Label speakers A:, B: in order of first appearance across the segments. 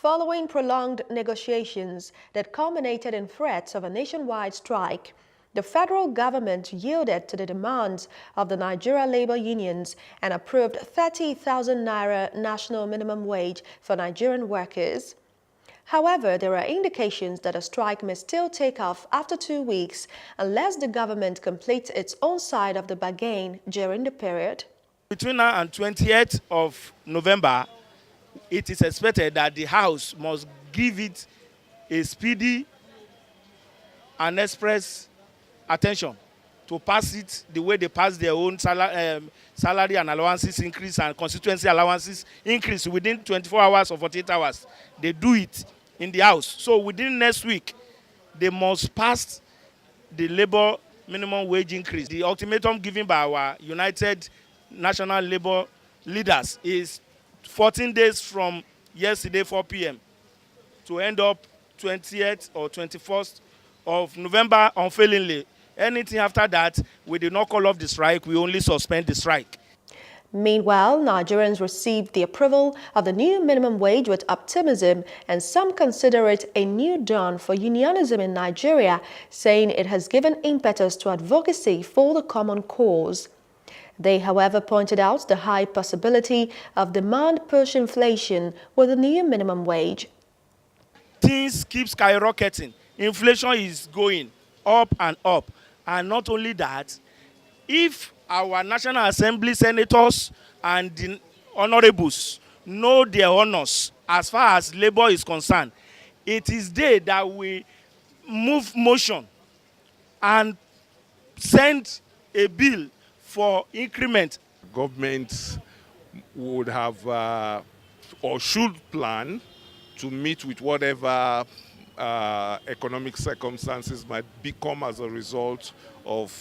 A: Following prolonged negotiations that culminated in threats of a nationwide strike, the federal government yielded to the demands of the Nigeria labor unions and approved 30,000 naira national minimum wage for Nigerian workers. However, there are indications that a strike may still take off after 2 weeks unless the government completes its own side of the bargain during the period.
B: Between now and 28th of November, it is expected that the House must give it a speedy and express attention to pass it the way they pass their own salary and allowances increase and constituency allowances increase within 24 hours or 48 hours. They do it in the House. So within next week, they must pass the labor minimum wage increase. The ultimatum given by our United National Labor leaders is 14 days from yesterday, 4 p.m. to end up 20th or 21st of November unfailingly. Anything after that, we did not call off the strike, we only suspend the strike.
A: Meanwhile, Nigerians received the approval of the new minimum wage with optimism, and some consider it a new dawn for unionism in Nigeria, saying it has given impetus to advocacy for the common cause. They, however, pointed out the high possibility of demand-push inflation with the new minimum wage.
B: Things keep skyrocketing. Inflation is going up and up. And not only that, if our National Assembly senators and the honorables know their honors as far as labor is concerned, it is they that will move motion and send a bill for increment.
C: Government would have or should plan to meet with whatever economic circumstances might become as a result of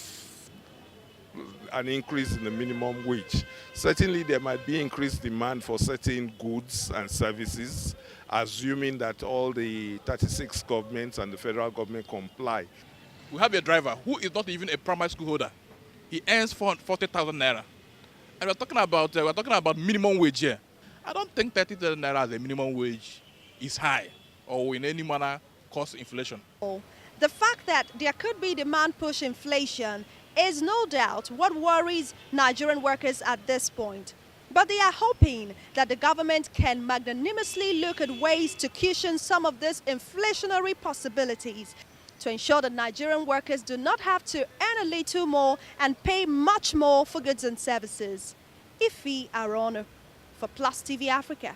C: an increase in the minimum wage. Certainly there might be increased demand for certain goods and services, assuming that all the 36 governments and the federal government comply.
D: We have a driver who is not even a primary school holder. He earns 40,000 naira. And we're talking about minimum wage here. I don't think 30,000 naira as a minimum wage is high or in any manner cause inflation.
E: The fact that there could be demand push inflation is no doubt what worries Nigerian workers at this point. But they are hoping that the government can magnanimously look at ways to cushion some of these inflationary possibilities to ensure that Nigerian workers do not have to earn a little more and pay much more for goods and services. Ife Arono for Plus TV Africa.